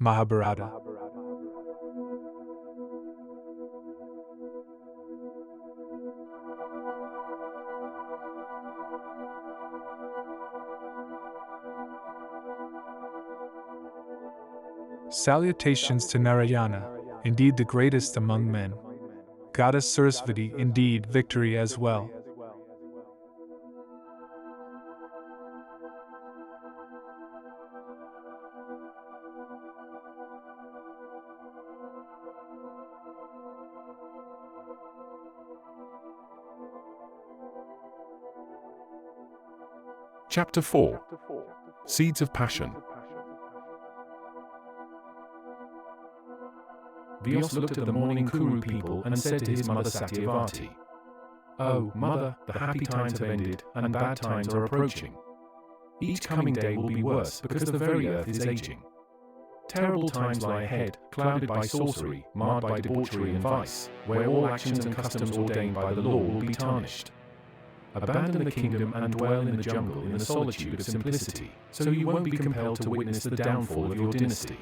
Mahabharata. Salutations to Narayana, indeed the greatest among men. Goddess Sarasvati, indeed victory as well. Chapter 4. Seeds of Passion. Vyas looked at the mourning Kuru people and said to his mother Satyavati, "Oh, mother, the happy times have ended and bad times are approaching. Each coming day will be worse because the very earth is aging. Terrible times lie ahead, clouded by sorcery, marred by debauchery and vice, where all actions and customs ordained by the law will be tarnished. Abandon the kingdom and dwell in the jungle in the solitude of simplicity, so you won't be compelled to witness the downfall of your dynasty."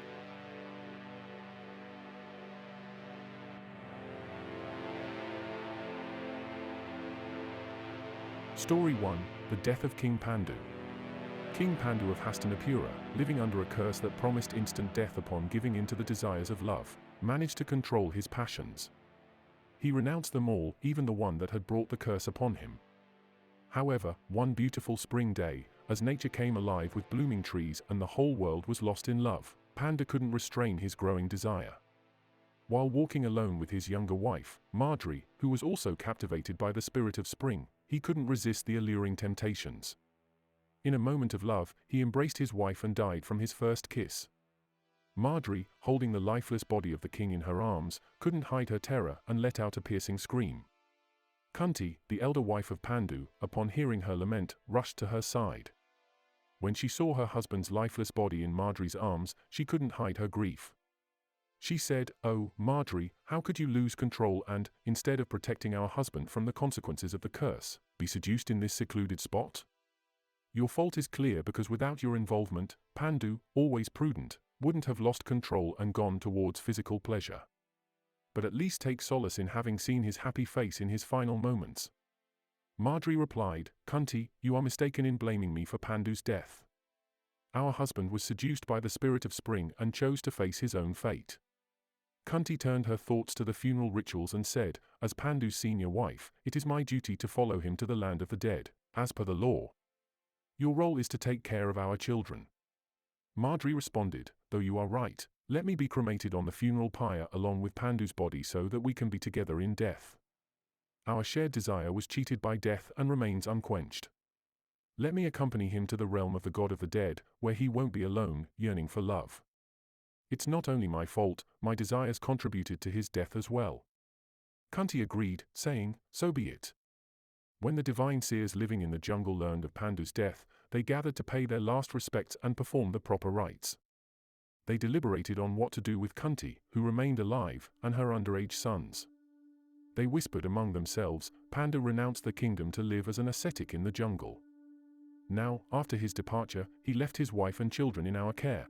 Story 1. The Death of King Pandu. King Pandu of Hastinapura, living under a curse that promised instant death upon giving in to the desires of love, managed to control his passions. He renounced them all, even the one that had brought the curse upon him. However, one beautiful spring day, as nature came alive with blooming trees and the whole world was lost in love, Panda couldn't restrain his growing desire. While walking alone with his younger wife, Marjorie, who was also captivated by the spirit of spring, he couldn't resist the alluring temptations. In a moment of love, he embraced his wife and died from his first kiss. Marjorie, holding the lifeless body of the king in her arms, couldn't hide her terror and let out a piercing scream. Kunti, the elder wife of Pandu, upon hearing her lament, rushed to her side. When she saw her husband's lifeless body in Marjorie's arms, she couldn't hide her grief. She said, "Oh, Marjorie, how could you lose control and, instead of protecting our husband from the consequences of the curse, be seduced in this secluded spot? Your fault is clear because without your involvement, Pandu, always prudent, wouldn't have lost control and gone towards physical pleasure. But at least take solace in having seen his happy face in his final moments." Marjorie replied, "Kunti, you are mistaken in blaming me for Pandu's death. Our husband was seduced by the spirit of spring and chose to face his own fate." Kunti turned her thoughts to the funeral rituals and said, "As Pandu's senior wife, it is my duty to follow him to the land of the dead, as per the law. Your role is to take care of our children." Marjorie responded, "Though you are right, let me be cremated on the funeral pyre along with Pandu's body so that we can be together in death. Our shared desire was cheated by death and remains unquenched. Let me accompany him to the realm of the god of the dead, where he won't be alone, yearning for love. It's not only my fault, my desires contributed to his death as well." Kunti agreed, saying, "So be it." When the divine seers living in the jungle learned of Pandu's death, they gathered to pay their last respects and perform the proper rites. They deliberated on what to do with Kunti, who remained alive, and her underage sons. They whispered among themselves, "Panda renounced the kingdom to live as an ascetic in the jungle. Now, after his departure, he left his wife and children in our care.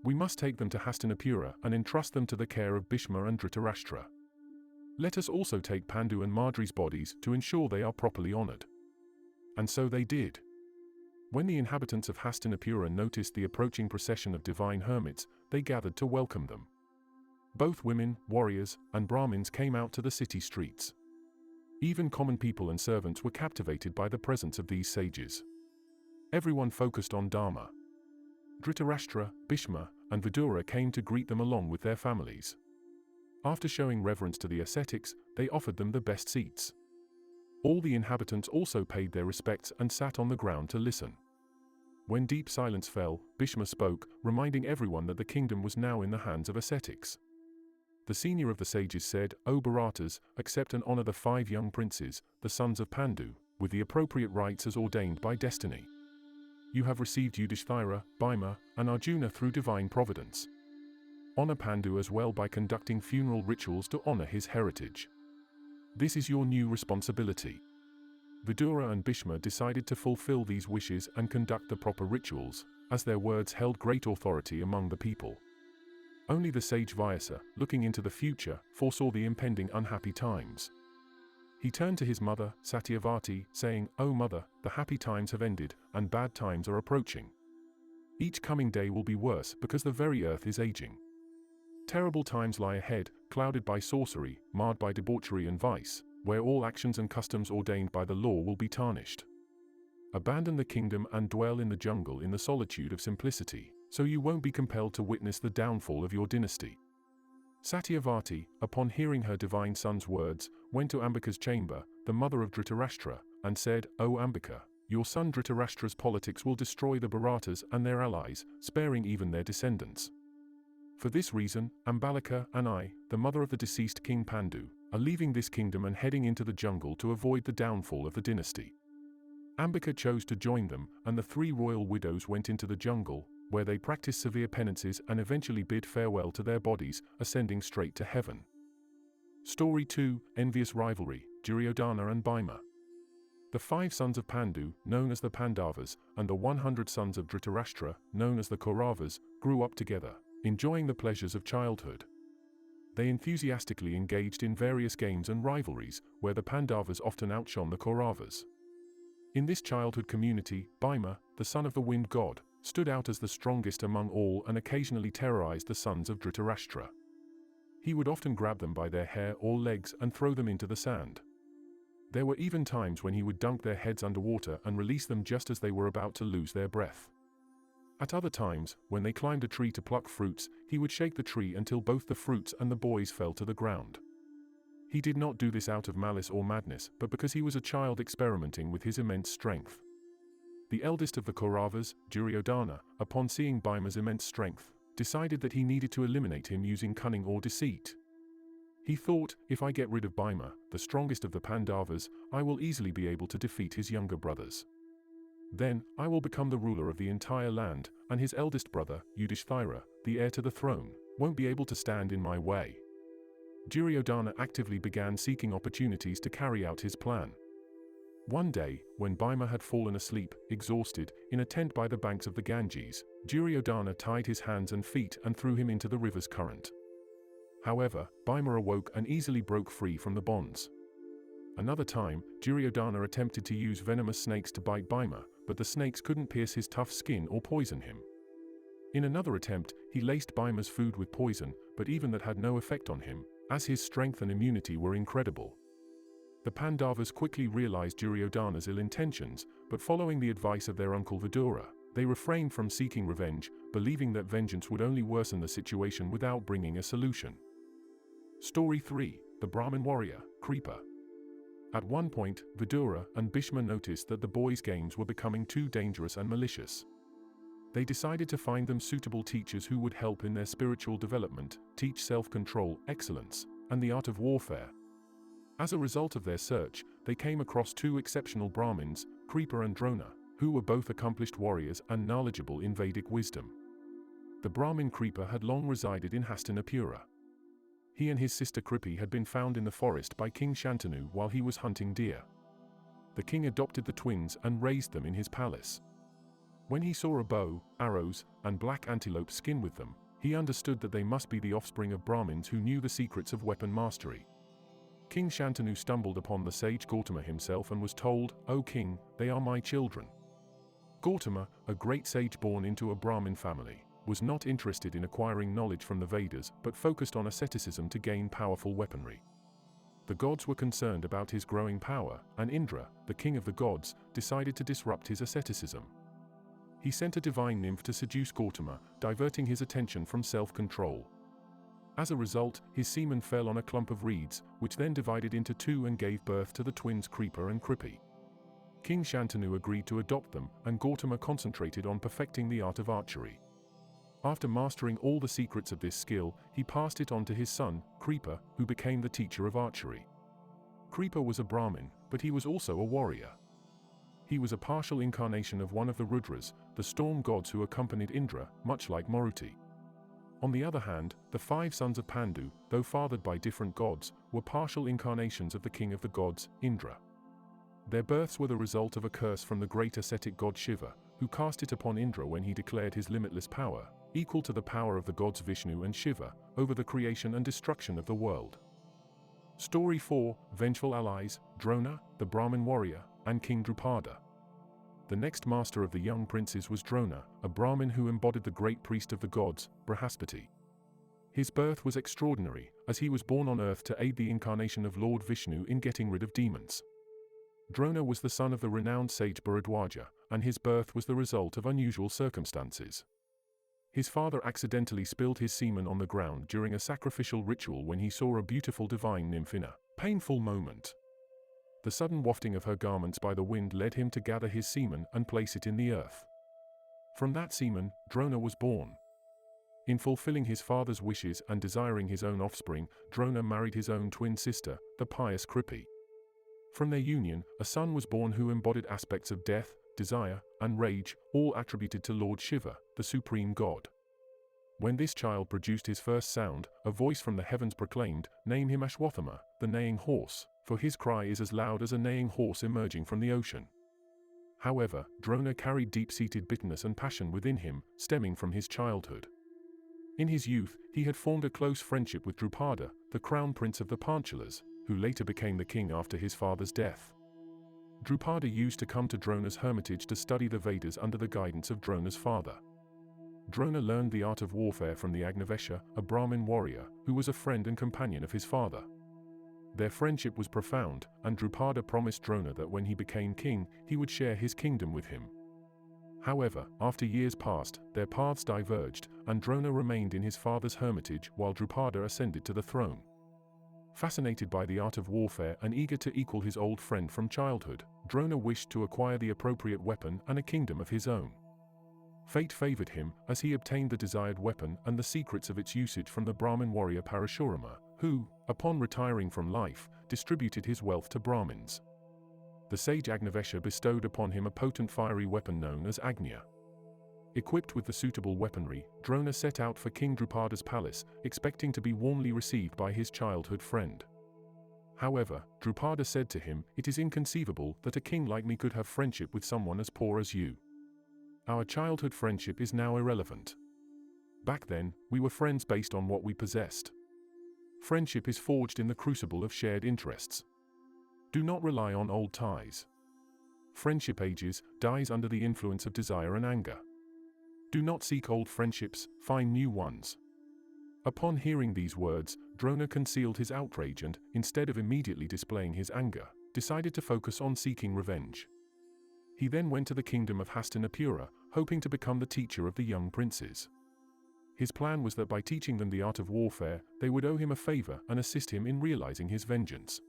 We must take them to Hastinapura and entrust them to the care of Bhishma and Dhritarashtra. Let us also take Pandu and Marjorie's bodies to ensure they are properly honored." And so they did. When the inhabitants of Hastinapura noticed the approaching procession of divine hermits, they gathered to welcome them. Both women, warriors, and Brahmins came out to the city streets. Even common people and servants were captivated by the presence of these sages. Everyone focused on Dharma. Dhritarashtra, Bhishma, and Vidura came to greet them along with their families. After showing reverence to the ascetics, they offered them the best seats. All the inhabitants also paid their respects and sat on the ground to listen. When deep silence fell, Bhishma spoke, reminding everyone that the kingdom was now in the hands of ascetics. The senior of the sages said, "O Bharatas, accept and honor the 5 young princes, the sons of Pandu, with the appropriate rites as ordained by destiny. You have received Yudhishthira, Bhima, and Arjuna through divine providence. Honor Pandu as well by conducting funeral rituals to honor his heritage. This is your new responsibility." Vidura and Bhishma decided to fulfill these wishes and conduct the proper rituals, as their words held great authority among the people. Only the sage Vyasa, looking into the future, foresaw the impending unhappy times. He turned to his mother, Satyavati, saying, "O mother, the happy times have ended, and bad times are approaching. Each coming day will be worse because the very earth is aging. Terrible times lie ahead, clouded by sorcery, marred by debauchery and vice, where all actions and customs ordained by the law will be tarnished. Abandon the kingdom and dwell in the jungle in the solitude of simplicity, so you won't be compelled to witness the downfall of your dynasty." Satyavati, upon hearing her divine son's words, went to Ambika's chamber, the mother of Dhritarashtra, and said, "O Ambika, your son Dhritarashtra's politics will destroy the Bharatas and their allies, sparing even their descendants. For this reason, Ambalika and I, the mother of the deceased King Pandu, are leaving this kingdom and heading into the jungle to avoid the downfall of the dynasty." Ambika chose to join them, and the three royal widows went into the jungle, where they practiced severe penances and eventually bid farewell to their bodies, ascending straight to heaven. Story 2, Envious Rivalry, Duryodhana and Bhima. The 5 sons of Pandu, known as the Pandavas, and the 100 sons of Dhritarashtra, known as the Kauravas, grew up together, enjoying the pleasures of childhood. They enthusiastically engaged in various games and rivalries, where the Pandavas often outshone the Kauravas. In this childhood community, Bhima, the son of the wind god, stood out as the strongest among all and occasionally terrorized the sons of Dhritarashtra. He would often grab them by their hair or legs and throw them into the sand. There were even times when he would dunk their heads underwater and release them just as they were about to lose their breath. At other times, when they climbed a tree to pluck fruits, he would shake the tree until both the fruits and the boys fell to the ground. He did not do this out of malice or madness, but because he was a child experimenting with his immense strength. The eldest of the Kauravas, Duryodhana, upon seeing Bhima's immense strength, decided that he needed to eliminate him using cunning or deceit. He thought, if I get rid of Bhima, the strongest of the Pandavas, I will easily be able to defeat his younger brothers. Then, I will become the ruler of the entire land, and his eldest brother, Yudhishthira, the heir to the throne, won't be able to stand in my way. Duryodhana actively began seeking opportunities to carry out his plan. One day, when Bhima had fallen asleep, exhausted, in a tent by the banks of the Ganges, Duryodhana tied his hands and feet and threw him into the river's current. However, Bhima awoke and easily broke free from the bonds. Another time, Duryodhana attempted to use venomous snakes to bite Bhima, but the snakes couldn't pierce his tough skin or poison him. In another attempt, he laced Bhima's food with poison, but even that had no effect on him, as his strength and immunity were incredible. The Pandavas quickly realized Duryodhana's ill intentions, but following the advice of their uncle Vidura, they refrained from seeking revenge, believing that vengeance would only worsen the situation without bringing a solution. Story 3, the Brahmin-warrior Kripa. At one point, Vidura and Bhishma noticed that the boys' games were becoming too dangerous and malicious. They decided to find them suitable teachers who would help in their spiritual development, teach self-control, excellence, and the art of warfare. As a result of their search, they came across 2 exceptional Brahmins, Kripa and Drona, who were both accomplished warriors and knowledgeable in Vedic wisdom. The Brahmin Kripa had long resided in Hastinapura. He and his sister Kripi had been found in the forest by King Shantanu while he was hunting deer. The king adopted the twins and raised them in his palace. When he saw a bow, arrows, and black antelope skin with them, he understood that they must be the offspring of Brahmins who knew the secrets of weapon mastery. King Shantanu stumbled upon the sage Gautama himself and was told, "O king, they are my children." Gautama, a great sage born into a Brahmin family, was not interested in acquiring knowledge from the Vedas but focused on asceticism to gain powerful weaponry. The gods were concerned about his growing power, and Indra, the king of the gods, decided to disrupt his asceticism. He sent a divine nymph to seduce Gautama, diverting his attention from self-control. As a result, his semen fell on a clump of reeds, which then divided into 2 and gave birth to the twins Kripa and Kripi. King Shantanu agreed to adopt them, and Gautama concentrated on perfecting the art of archery. After mastering all the secrets of this skill, he passed it on to his son, Kripa, who became the teacher of archery. Kripa was a Brahmin, but he was also a warrior. He was a partial incarnation of one of the Rudras, the storm gods who accompanied Indra, much like Maruti. On the other hand, the 5 sons of Pandu, though fathered by different gods, were partial incarnations of the king of the gods, Indra. Their births were the result of a curse from the great ascetic god Shiva, who cast it upon Indra when he declared his limitless power, equal to the power of the gods Vishnu and Shiva over the creation and destruction of the world. Story 4: Vengeful Allies, Drona, the Brahmin warrior, and King Drupada. The next master of the young princes was Drona, a Brahmin who embodied the great priest of the gods, Brihaspati. His birth was extraordinary, as he was born on earth to aid the incarnation of Lord Vishnu in getting rid of demons. Drona was the son of the renowned sage Bharadwaja, and his birth was the result of unusual circumstances. His father accidentally spilled his semen on the ground during a sacrificial ritual when he saw a beautiful divine nymph in a painful moment. The sudden wafting of her garments by the wind led him to gather his semen and place it in the earth. From that semen, Drona was born. In fulfilling his father's wishes and desiring his own offspring, Drona married his own twin sister, the pious Kripa. From their union, a son was born who embodied aspects of death, desire, and rage, all attributed to Lord Shiva, the supreme god. When this child produced his first sound, a voice from the heavens proclaimed, "Name him Ashwathama, the neighing horse, for his cry is as loud as a neighing horse emerging from the ocean." However, Drona carried deep-seated bitterness and passion within him, stemming from his childhood. In his youth, he had formed a close friendship with Drupada, the crown prince of the Panchalas, who later became the king after his father's death. Drupada used to come to Drona's hermitage to study the Vedas under the guidance of Drona's father. Drona learned the art of warfare from the Agnavesha, a Brahmin warrior, who was a friend and companion of his father. Their friendship was profound, and Drupada promised Drona that when he became king, he would share his kingdom with him. However, after years passed, their paths diverged, and Drona remained in his father's hermitage while Drupada ascended to the throne. Fascinated by the art of warfare and eager to equal his old friend from childhood, Drona wished to acquire the appropriate weapon and a kingdom of his own. Fate favored him, as he obtained the desired weapon and the secrets of its usage from the Brahmin warrior Parashurama, who, upon retiring from life, distributed his wealth to Brahmins. The sage Agnavesha bestowed upon him a potent fiery weapon known as Agnya. Equipped with the suitable weaponry, Drona set out for King Drupada's palace, expecting to be warmly received by his childhood friend. However, Drupada said to him, "It is inconceivable that a king like me could have friendship with someone as poor as you. Our childhood friendship is now irrelevant. Back then, we were friends based on what we possessed. Friendship is forged in the crucible of shared interests. Do not rely on old ties. Friendship ages, dies under the influence of desire and anger. Do not seek old friendships, find new ones." Upon hearing these words, Drona concealed his outrage and, instead of immediately displaying his anger, decided to focus on seeking revenge. He then went to the kingdom of Hastinapura, hoping to become the teacher of the young princes. His plan was that by teaching them the art of warfare, they would owe him a favor and assist him in realizing his vengeance.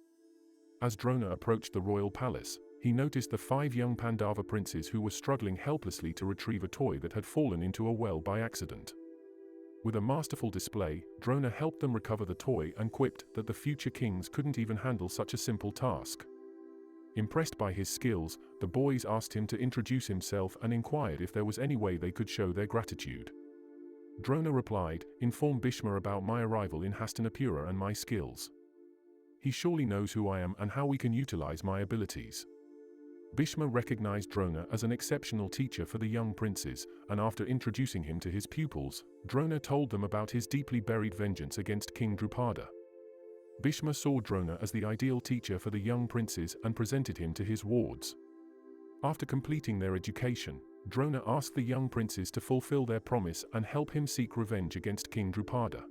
As Drona approached the royal palace, he noticed the 5 young Pandava princes who were struggling helplessly to retrieve a toy that had fallen into a well by accident. With a masterful display, Drona helped them recover the toy and quipped that the future kings couldn't even handle such a simple task. Impressed by his skills, the boys asked him to introduce himself and inquired if there was any way they could show their gratitude. Drona replied, "Inform Bhishma about my arrival in Hastinapura and my skills. He surely knows who I am and how we can utilize my abilities." Bhishma recognized Drona as an exceptional teacher for the young princes, and after introducing him to his pupils, Drona told them about his deeply buried vengeance against King Drupada. Bhishma saw Drona as the ideal teacher for the young princes and presented him to his wards. After completing their education, Drona asked the young princes to fulfill their promise and help him seek revenge against King Drupada.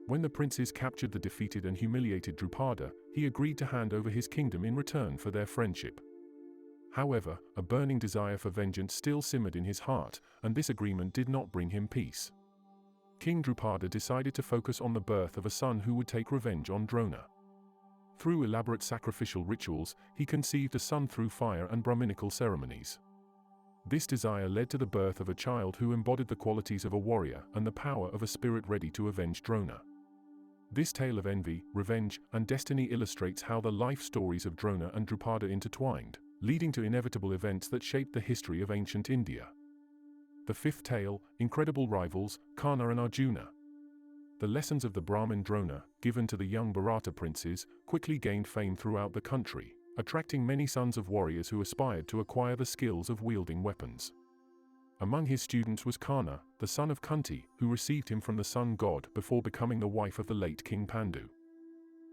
When the princes captured the defeated and humiliated Drupada, he agreed to hand over his kingdom in return for their friendship. However, a burning desire for vengeance still simmered in his heart, and this agreement did not bring him peace. King Drupada decided to focus on the birth of a son who would take revenge on Drona. Through elaborate sacrificial rituals, he conceived a son through fire and Brahminical ceremonies. This desire led to the birth of a child who embodied the qualities of a warrior and the power of a spirit ready to avenge Drona. This tale of envy, revenge, and destiny illustrates how the life stories of Drona and Drupada intertwined, leading to inevitable events that shaped the history of ancient India. The 5th tale, Incredible Rivals, Karna and Arjuna. The lessons of the Brahmin Drona, given to the young Bharata princes, quickly gained fame throughout the country, attracting many sons of warriors who aspired to acquire the skills of wielding weapons. Among his students was Karna, the son of Kunti, who received him from the sun god before becoming the wife of the late King Pandu.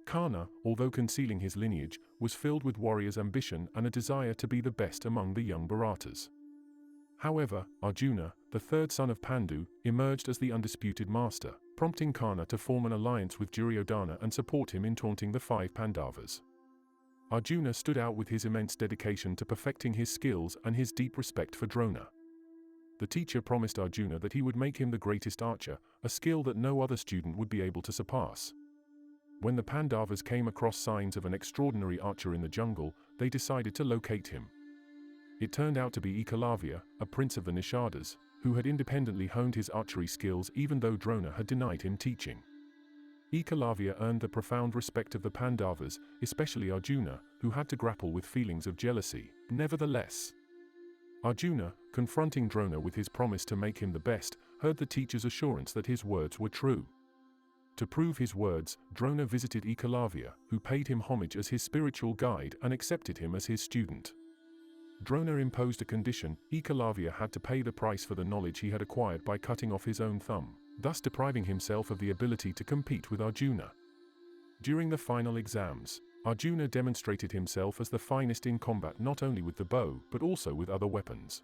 Karna, although concealing his lineage, was filled with warrior's ambition and a desire to be the best among the young Bharatas. However, Arjuna, the third son of Pandu, emerged as the undisputed master, prompting Karna to form an alliance with Duryodhana and support him in taunting the 5 Pandavas. Arjuna stood out with his immense dedication to perfecting his skills and his deep respect for Drona. The teacher promised Arjuna that he would make him the greatest archer, a skill that no other student would be able to surpass. When the Pandavas came across signs of an extraordinary archer in the jungle, they decided to locate him. It turned out to be Ekalavya, a prince of the Nishadas, who had independently honed his archery skills even though Drona had denied him teaching. Ekalavya earned the profound respect of the Pandavas, especially Arjuna, who had to grapple with feelings of jealousy. Nevertheless, Arjuna, confronting Drona with his promise to make him the best, heard the teacher's assurance that his words were true. To prove his words, Drona visited Ekalavya, who paid him homage as his spiritual guide and accepted him as his student. Drona imposed a condition: Ekalavya had to pay the price for the knowledge he had acquired by cutting off his own thumb, thus depriving himself of the ability to compete with Arjuna. During the final exams, Arjuna demonstrated himself as the finest in combat not only with the bow but also with other weapons.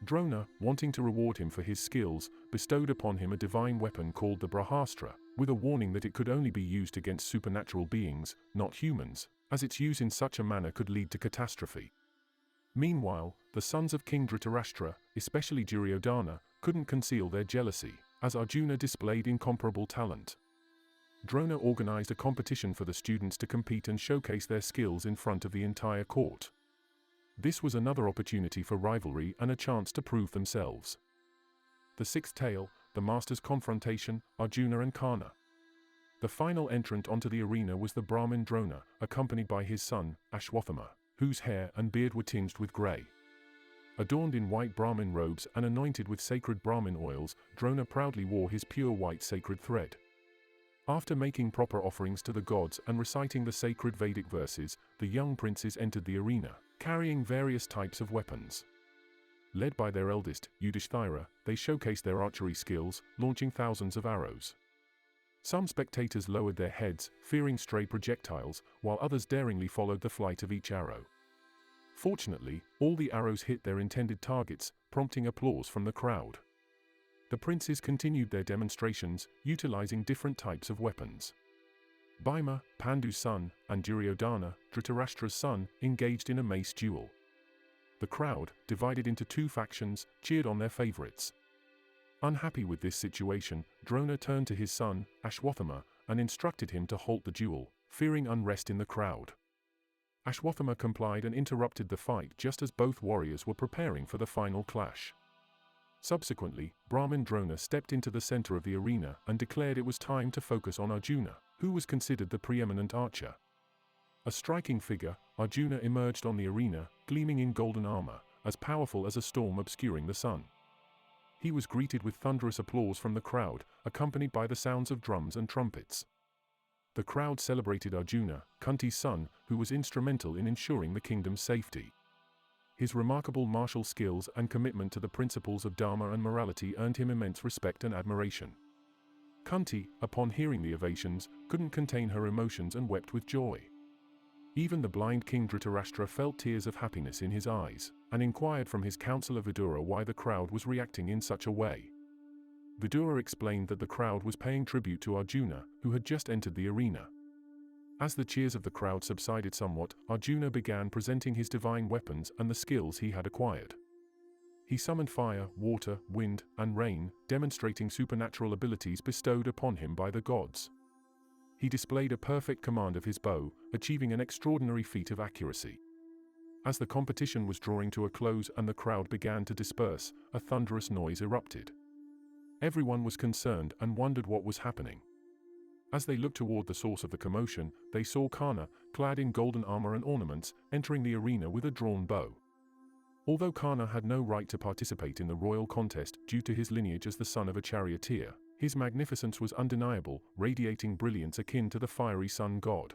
Drona, wanting to reward him for his skills, bestowed upon him a divine weapon called the Brahastra, with a warning that it could only be used against supernatural beings, not humans, as its use in such a manner could lead to catastrophe. Meanwhile, the sons of King Dhritarashtra, especially Duryodhana, couldn't conceal their jealousy, as Arjuna displayed incomparable talent. Drona organized a competition for the students to compete and showcase their skills in front of the entire court. This was another opportunity for rivalry and a chance to prove themselves. The sixth tale, the Masters' Confrontation, Arjuna and Karna. The final entrant onto the arena was the Brahmin Drona, accompanied by his son, Ashwathama, whose hair and beard were tinged with grey. Adorned in white Brahmin robes and anointed with sacred Brahmin oils, Drona proudly wore his pure white sacred thread. After making proper offerings to the gods and reciting the sacred Vedic verses, the young princes entered the arena, carrying various types of weapons. Led by their eldest, Yudhishthira, they showcased their archery skills, launching thousands of arrows. Some spectators lowered their heads, fearing stray projectiles, while others daringly followed the flight of each arrow. Fortunately, all the arrows hit their intended targets, prompting applause from the crowd. The princes continued their demonstrations, utilizing different types of weapons. Bhima, Pandu's son, and Duryodhana, Dhritarashtra's son, engaged in a mace duel. The crowd, divided into 2 factions, cheered on their favorites. Unhappy with this situation, Drona turned to his son, Ashwathama, and instructed him to halt the duel, fearing unrest in the crowd. Ashwathama complied and interrupted the fight just as both warriors were preparing for the final clash. Subsequently, Brahmin Drona stepped into the center of the arena and declared it was time to focus on Arjuna, who was considered the preeminent archer. A striking figure, Arjuna emerged on the arena, gleaming in golden armor, as powerful as a storm obscuring the sun. He was greeted with thunderous applause from the crowd, accompanied by the sounds of drums and trumpets. The crowd celebrated Arjuna, Kunti's son, who was instrumental in ensuring the kingdom's safety. His remarkable martial skills and commitment to the principles of dharma and morality earned him immense respect and admiration. Kunti, upon hearing the ovations, couldn't contain her emotions and wept with joy. Even the blind King Dhritarashtra felt tears of happiness in his eyes, and inquired from his counselor Vidura why the crowd was reacting in such a way. Vidura explained that the crowd was paying tribute to Arjuna, who had just entered the arena. As the cheers of the crowd subsided somewhat, Arjuna began presenting his divine weapons and the skills he had acquired. He summoned fire, water, wind, and rain, demonstrating supernatural abilities bestowed upon him by the gods. He displayed a perfect command of his bow, achieving an extraordinary feat of accuracy. As the competition was drawing to a close and the crowd began to disperse, a thunderous noise erupted. Everyone was concerned and wondered what was happening. As they looked toward the source of the commotion, they saw Karna, clad in golden armor and ornaments, entering the arena with a drawn bow. Although Karna had no right to participate in the royal contest due to his lineage as the son of a charioteer, his magnificence was undeniable, radiating brilliance akin to the fiery sun god.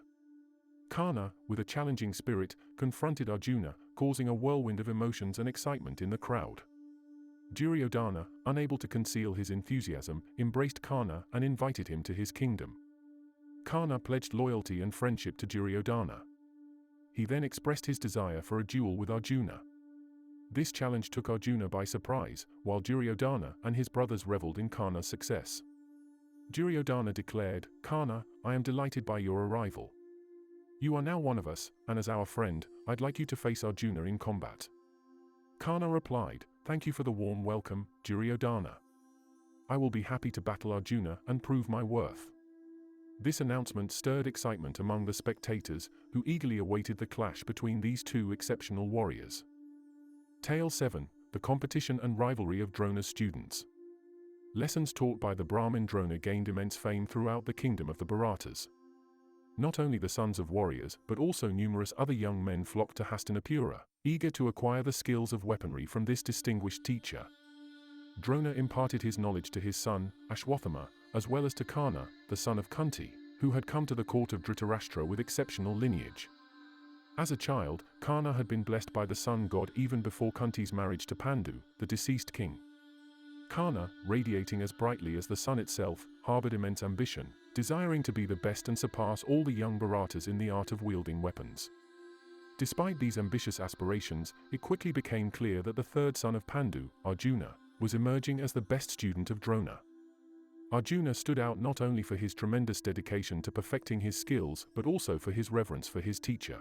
Karna, with a challenging spirit, confronted Arjuna, causing a whirlwind of emotions and excitement in the crowd. Duryodhana, unable to conceal his enthusiasm, embraced Karna and invited him to his kingdom. Karna pledged loyalty and friendship to Duryodhana. He then expressed his desire for a duel with Arjuna. This challenge took Arjuna by surprise, while Duryodhana and his brothers reveled in Karna's success. Duryodhana declared, "Karna, I am delighted by your arrival. You are now one of us, and as our friend, I'd like you to face Arjuna in combat." Karna replied, "Thank you for the warm welcome, Duryodhana. I will be happy to battle Arjuna and prove my worth." This announcement stirred excitement among the spectators, who eagerly awaited the clash between these two exceptional warriors. Tale 7: The Competition and Rivalry of Drona's Students. Lessons taught by the Brahmin Drona gained immense fame throughout the kingdom of the Bharatas. Not only the sons of warriors, but also numerous other young men flocked to Hastinapura, eager to acquire the skills of weaponry from this distinguished teacher. Drona imparted his knowledge to his son, Ashwathama, as well as to Karna, the son of Kunti, who had come to the court of Dhritarashtra with exceptional lineage. As a child, Karna had been blessed by the sun god even before Kunti's marriage to Pandu, the deceased king. Karna, radiating as brightly as the sun itself, harbored immense ambition, desiring to be the best and surpass all the young Bharatas in the art of wielding weapons. Despite these ambitious aspirations, it quickly became clear that the third son of Pandu, Arjuna, was emerging as the best student of Drona. Arjuna stood out not only for his tremendous dedication to perfecting his skills but also for his reverence for his teacher.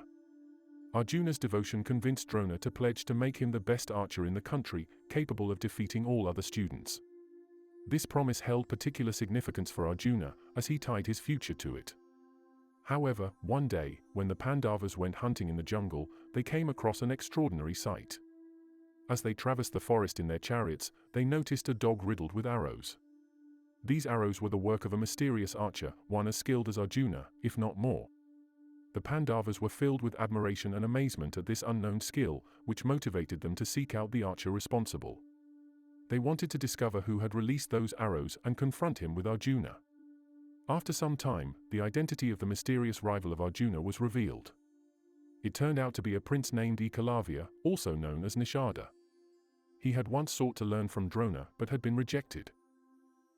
Arjuna's devotion convinced Drona to pledge to make him the best archer in the country, capable of defeating all other students. This promise held particular significance for Arjuna, as he tied his future to it. However, one day, when the Pandavas went hunting in the jungle, they came across an extraordinary sight. As they traversed the forest in their chariots, they noticed a dog riddled with arrows. These arrows were the work of a mysterious archer, one as skilled as Arjuna, if not more. The Pandavas were filled with admiration and amazement at this unknown skill, which motivated them to seek out the archer responsible. They wanted to discover who had released those arrows and confront him with Arjuna. After some time, the identity of the mysterious rival of Arjuna was revealed. It turned out to be a prince named Ekalavya, also known as Nishada. He had once sought to learn from Drona but had been rejected.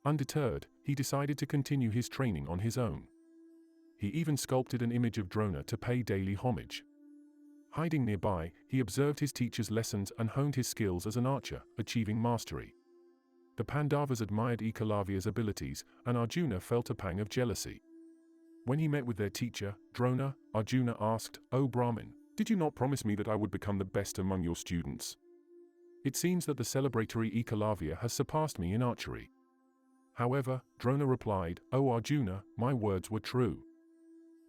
Undeterred, he decided to continue his training on his own. He even sculpted an image of Drona to pay daily homage. Hiding nearby, he observed his teacher's lessons and honed his skills as an archer, achieving mastery. The Pandavas admired Ekalavya's abilities, and Arjuna felt a pang of jealousy. When he met with their teacher, Drona, Arjuna asked, "O Brahmin, did you not promise me that I would become the best among your students? It seems that the celebratory Ekalavya has surpassed me in archery." However, Drona replied, "O Arjuna, my words were true."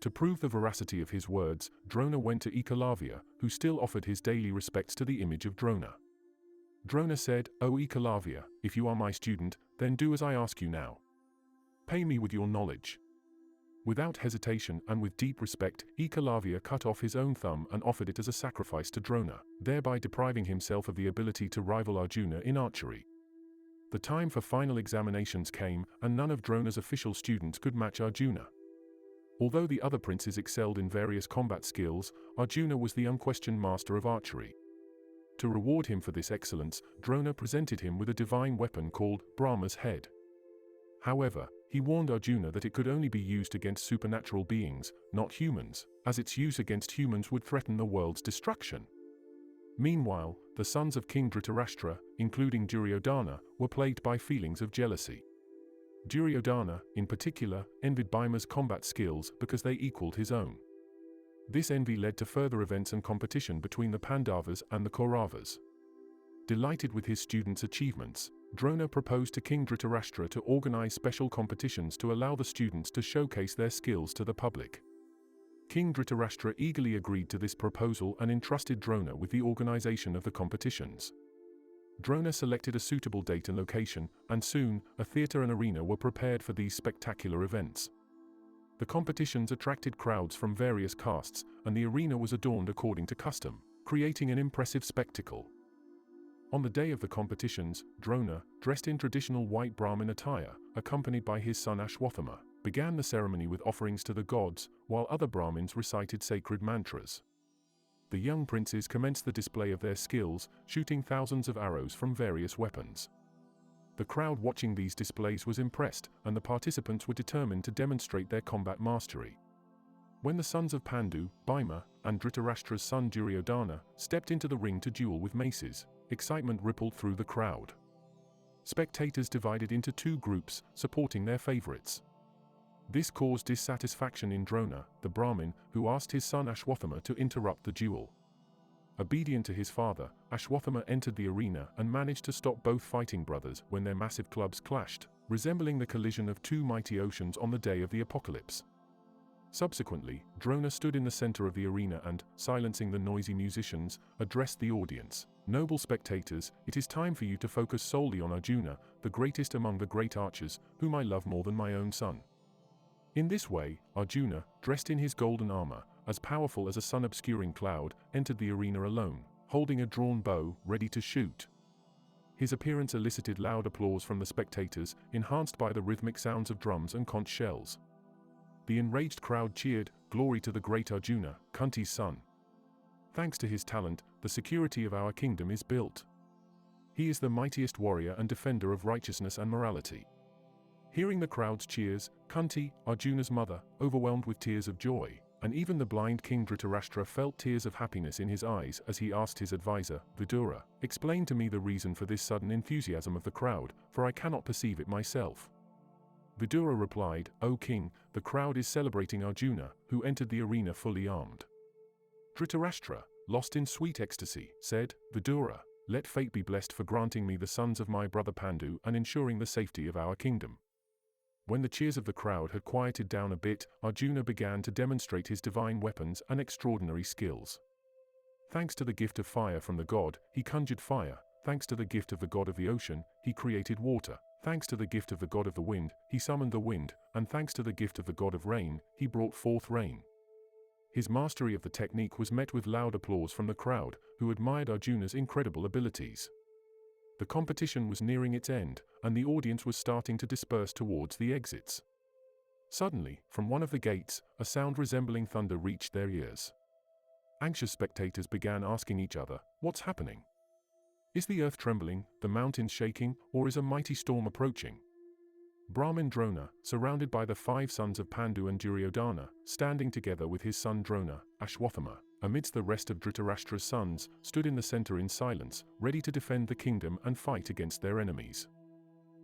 To prove the veracity of his words, Drona went to Ekalavya, who still offered his daily respects to the image of Drona. Drona said, "O Ekalavya, if you are my student, then do as I ask you now. Pay me with your knowledge." Without hesitation and with deep respect, Ekalavya cut off his own thumb and offered it as a sacrifice to Drona, thereby depriving himself of the ability to rival Arjuna in archery. The time for final examinations came, and none of Drona's official students could match Arjuna. Although the other princes excelled in various combat skills, Arjuna was the unquestioned master of archery. To reward him for this excellence, Drona presented him with a divine weapon called Brahma's head. However, he warned Arjuna that it could only be used against supernatural beings, not humans, as its use against humans would threaten the world's destruction. Meanwhile, the sons of King Dhritarashtra, including Duryodhana, were plagued by feelings of jealousy. Duryodhana, in particular, envied Bhima's combat skills because they equaled his own. This envy led to further events and competition between the Pandavas and the Kauravas. Delighted with his students' achievements, Drona proposed to King Dhritarashtra to organize special competitions to allow the students to showcase their skills to the public. King Dhritarashtra eagerly agreed to this proposal and entrusted Drona with the organization of the competitions. Drona selected a suitable date and location, and soon, a theatre and arena were prepared for these spectacular events. The competitions attracted crowds from various castes, and the arena was adorned according to custom, creating an impressive spectacle. On the day of the competitions, Drona, dressed in traditional white Brahmin attire, accompanied by his son Ashwathama, began the ceremony with offerings to the gods, while other Brahmins recited sacred mantras. The young princes commenced the display of their skills, shooting thousands of arrows from various weapons. The crowd watching these displays was impressed, and the participants were determined to demonstrate their combat mastery. When the sons of Pandu, Bhima, and Dhritarashtra's son Duryodhana stepped into the ring to duel with maces, excitement rippled through the crowd. Spectators divided into two groups, supporting their favorites. This caused dissatisfaction in Drona, the Brahmin, who asked his son Ashwathama to interrupt the duel. Obedient to his father, Ashwathama entered the arena and managed to stop both fighting brothers when their massive clubs clashed, resembling the collision of two mighty oceans on the day of the apocalypse. Subsequently, Drona stood in the center of the arena and, silencing the noisy musicians, addressed the audience. "Noble spectators, it is time for you to focus solely on Arjuna, the greatest among the great archers, whom I love more than my own son." In this way, Arjuna, dressed in his golden armor, as powerful as a sun-obscuring cloud, entered the arena alone, holding a drawn bow, ready to shoot. His appearance elicited loud applause from the spectators, enhanced by the rhythmic sounds of drums and conch shells. The enraged crowd cheered, "Glory to the great Arjuna, Kunti's son. Thanks to his talent, the security of our kingdom is built. He is the mightiest warrior and defender of righteousness and morality." Hearing the crowd's cheers, Kunti, Arjuna's mother, overwhelmed with tears of joy, and even the blind King Dhritarashtra felt tears of happiness in his eyes as he asked his advisor, Vidura, "Explain to me the reason for this sudden enthusiasm of the crowd, for I cannot perceive it myself." Vidura replied, "O king, the crowd is celebrating Arjuna, who entered the arena fully armed." Dhritarashtra, lost in sweet ecstasy, said, "Vidura, let fate be blessed for granting me the sons of my brother Pandu and ensuring the safety of our kingdom." When the cheers of the crowd had quieted down a bit, Arjuna began to demonstrate his divine weapons and extraordinary skills. Thanks to the gift of fire from the god, he conjured fire. Thanks to the gift of the god of the ocean, he created water. Thanks to the gift of the god of the wind, he summoned the wind, and thanks to the gift of the god of rain, he brought forth rain. His mastery of the technique was met with loud applause from the crowd, who admired Arjuna's incredible abilities. The competition was nearing its end, and the audience was starting to disperse towards the exits. Suddenly, from one of the gates, a sound resembling thunder reached their ears. Anxious spectators began asking each other, "What's happening? Is the earth trembling, the mountains shaking, or is a mighty storm approaching?" Brahmin Drona, surrounded by the 5 sons of Pandu and Duryodhana, standing together with his son Drona, Ashwathama, amidst the rest of Dhritarashtra's sons, stood in the center in silence, ready to defend the kingdom and fight against their enemies.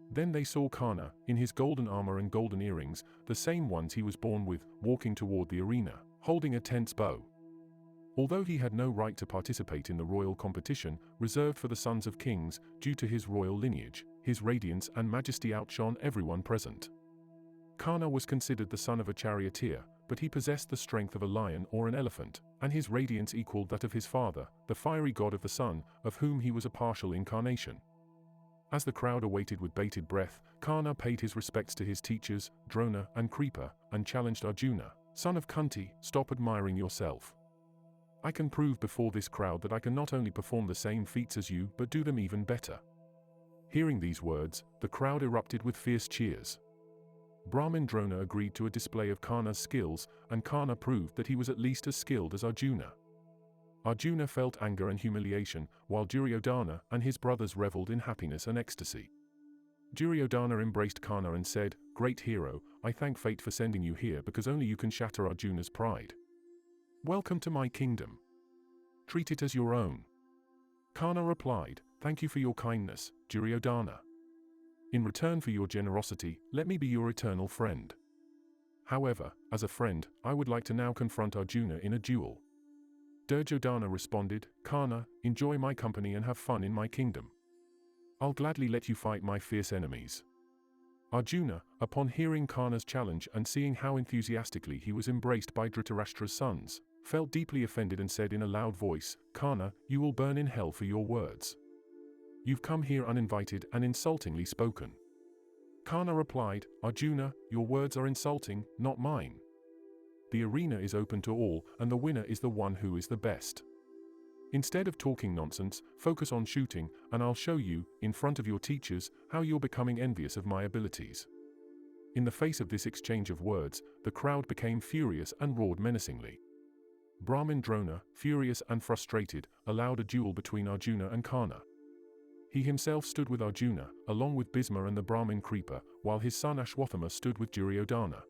Then they saw Karna, in his golden armor and golden earrings, the same ones he was born with, walking toward the arena, holding a tense bow. Although he had no right to participate in the royal competition, reserved for the sons of kings, due to his royal lineage, his radiance and majesty outshone everyone present. Karna was considered the son of a charioteer, but he possessed the strength of a lion or an elephant, and his radiance equaled that of his father, the fiery god of the sun, of whom he was a partial incarnation. As the crowd awaited with bated breath, Karna paid his respects to his teachers, Drona and Kripa, and challenged Arjuna, "Son of Kunti, stop admiring yourself. I can prove before this crowd that I can not only perform the same feats as you but do them even better." Hearing these words, the crowd erupted with fierce cheers. Brahmin Drona agreed to a display of Karna's skills, and Karna proved that he was at least as skilled as Arjuna. Arjuna felt anger and humiliation, while Duryodhana and his brothers reveled in happiness and ecstasy. Duryodhana embraced Karna and said, "Great hero, I thank fate for sending you here because only you can shatter Arjuna's pride. Welcome to my kingdom. Treat it as your own." Karna replied, "Thank you for your kindness, Duryodhana. In return for your generosity, let me be your eternal friend. However, as a friend, I would like to now confront Arjuna in a duel." Durjodhana responded, "Karna, enjoy my company and have fun in my kingdom. I'll gladly let you fight my fierce enemies." Arjuna, upon hearing Karna's challenge and seeing how enthusiastically he was embraced by Dhritarashtra's sons, felt deeply offended and said in a loud voice, "Karna, you will burn in hell for your words. You've come here uninvited and insultingly spoken." Karna replied, "Arjuna, your words are insulting, not mine. The arena is open to all, and the winner is the one who is the best. Instead of talking nonsense, focus on shooting, and I'll show you, in front of your teachers, how you're becoming envious of my abilities." In the face of this exchange of words, the crowd became furious and roared menacingly. Brahmin Drona, furious and frustrated, allowed a duel between Arjuna and Karna. He himself stood with Arjuna, along with Bhisma and the Brahmin Kripa, while his son Ashwathama stood with Duryodhana.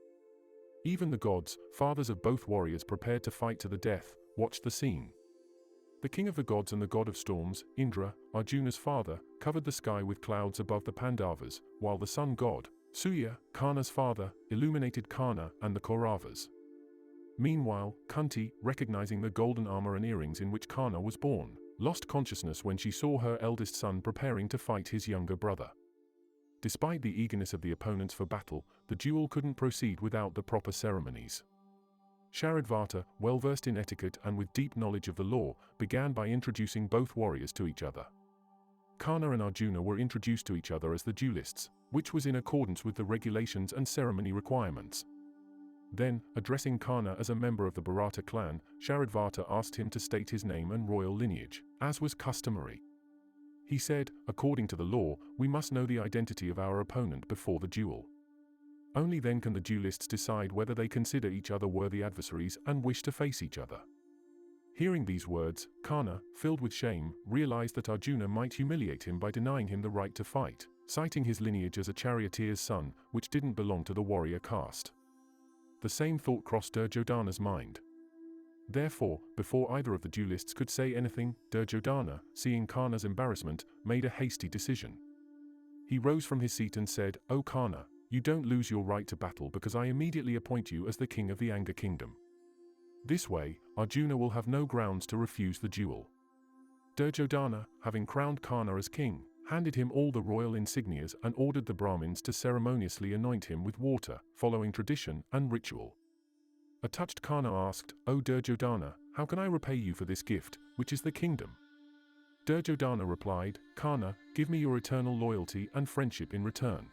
Even the gods, fathers of both warriors prepared to fight to the death, watched the scene. The king of the gods and the god of storms, Indra, Arjuna's father, covered the sky with clouds above the Pandavas, while the sun god, Surya, Karna's father, illuminated Karna and the Kauravas. Meanwhile, Kunti, recognizing the golden armor and earrings in which Karna was born, lost consciousness when she saw her eldest son preparing to fight his younger brother. Despite the eagerness of the opponents for battle, the duel couldn't proceed without the proper ceremonies. Sharadvata, well versed in etiquette and with deep knowledge of the law, began by introducing both warriors to each other. Karna and Arjuna were introduced to each other as the duelists, which was in accordance with the regulations and ceremony requirements. Then, addressing Karna as a member of the Bharata clan, Sharadvata asked him to state his name and royal lineage, as was customary. He said, according to the law, we must know the identity of our opponent before the duel. Only then can the duelists decide whether they consider each other worthy adversaries and wish to face each other. Hearing these words, Karna, filled with shame, realized that Arjuna might humiliate him by denying him the right to fight, citing his lineage as a charioteer's son, which didn't belong to the warrior caste. The same thought crossed Duryodhana's mind. Therefore, before either of the duelists could say anything, Durjodhana, seeing Karna's embarrassment, made a hasty decision. He rose from his seat and said, "O Karna, you don't lose your right to battle because I immediately appoint you as the king of the Anga kingdom. This way, Arjuna will have no grounds to refuse the duel." Durjodhana, having crowned Karna as king, handed him all the royal insignias and ordered the Brahmins to ceremoniously anoint him with water, following tradition and ritual. A touched Karna asked, "O Durjodhana, how can I repay you for this gift, which is the kingdom?" Durjodhana replied, "Karna, give me your eternal loyalty and friendship in return."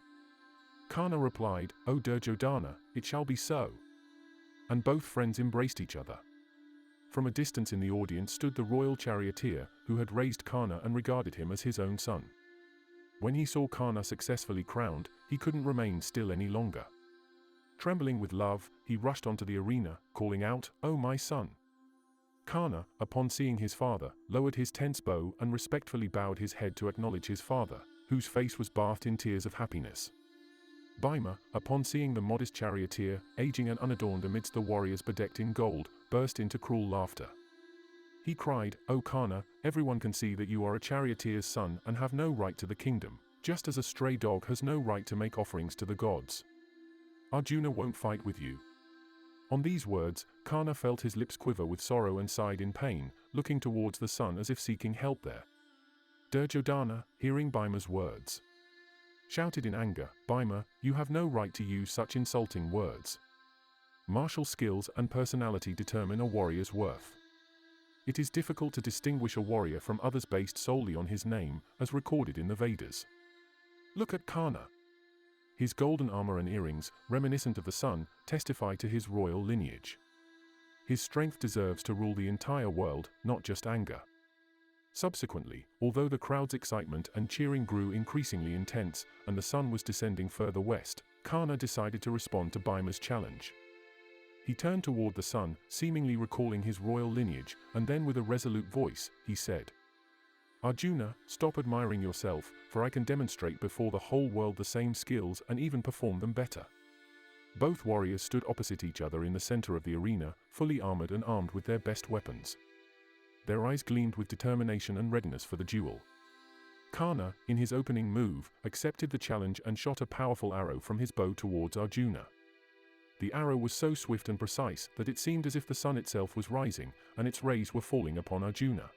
Karna replied, "O Durjodhana, it shall be so." And both friends embraced each other. From a distance in the audience stood the royal charioteer, who had raised Karna and regarded him as his own son. When he saw Karna successfully crowned, he couldn't remain still any longer. Trembling with love, he rushed onto the arena, calling out, "Oh my son!" Karna, upon seeing his father, lowered his tense bow and respectfully bowed his head to acknowledge his father, whose face was bathed in tears of happiness. Bhima, upon seeing the modest charioteer, aging and unadorned amidst the warriors bedecked in gold, burst into cruel laughter. He cried, "O Karna, everyone can see that you are a charioteer's son and have no right to the kingdom, just as a stray dog has no right to make offerings to the gods. Arjuna won't fight with you." On these words, Karna felt his lips quiver with sorrow and sighed in pain, looking towards the sun as if seeking help there. Duryodhana, hearing Bhima's words, shouted in anger, "Bhima, you have no right to use such insulting words. Martial skills and personality determine a warrior's worth. It is difficult to distinguish a warrior from others based solely on his name, as recorded in the Vedas. Look at Karna. His golden armor and earrings, reminiscent of the sun, testify to his royal lineage. His strength deserves to rule the entire world, not just Anga." Subsequently, although the crowd's excitement and cheering grew increasingly intense, and the sun was descending further west, Karna decided to respond to Bhima's challenge. He turned toward the sun, seemingly recalling his royal lineage, and then with a resolute voice, he said, "Arjuna, stop admiring yourself, for I can demonstrate before the whole world the same skills and even perform them better." Both warriors stood opposite each other in the center of the arena, fully armored and armed with their best weapons. Their eyes gleamed with determination and readiness for the duel. Karna, in his opening move, accepted the challenge and shot a powerful arrow from his bow towards Arjuna. The arrow was so swift and precise that it seemed as if the sun itself was rising, and its rays were falling upon Arjuna.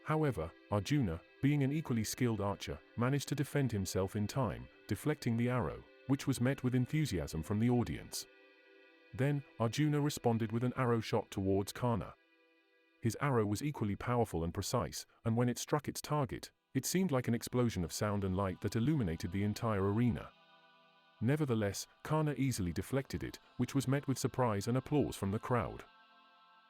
However, Arjuna, being an equally skilled archer, managed to defend himself in time, deflecting the arrow, which was met with enthusiasm from the audience. Then, Arjuna responded with an arrow shot towards Karna. His arrow was equally powerful and precise, and when it struck its target, it seemed like an explosion of sound and light that illuminated the entire arena. Nevertheless, Karna easily deflected it, which was met with surprise and applause from the crowd.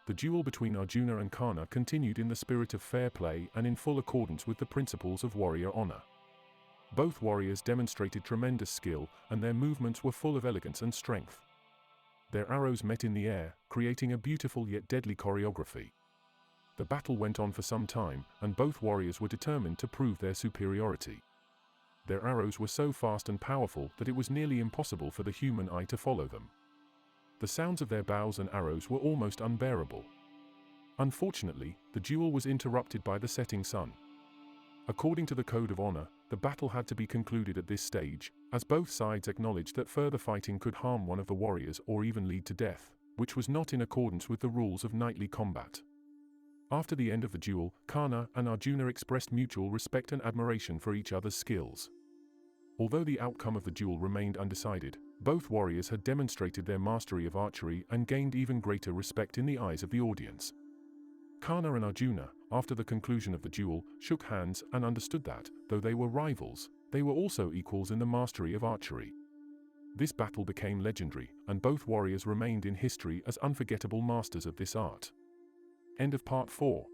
The duel between Arjuna and Karna continued in the spirit of fair play and in full accordance with the principles of warrior honor. Both warriors demonstrated tremendous skill, and their movements were full of elegance and strength. Their arrows met in the air, creating a beautiful yet deadly choreography. The battle went on for some time, and both warriors were determined to prove their superiority. Their arrows were so fast and powerful that it was nearly impossible for the human eye to follow them. The sounds of their bows and arrows were almost unbearable. Unfortunately, the duel was interrupted by the setting sun. According to the Code of Honor, the battle had to be concluded at this stage, as both sides acknowledged that further fighting could harm one of the warriors or even lead to death, which was not in accordance with the rules of knightly combat. After the end of the duel, Karna and Arjuna expressed mutual respect and admiration for each other's skills. Although the outcome of the duel remained undecided, both warriors had demonstrated their mastery of archery and gained even greater respect in the eyes of the audience. Karna and Arjuna, after the conclusion of the duel, shook hands and understood that, though they were rivals, they were also equals in the mastery of archery. This battle became legendary, and both warriors remained in history as unforgettable masters of this art. End of Part 4.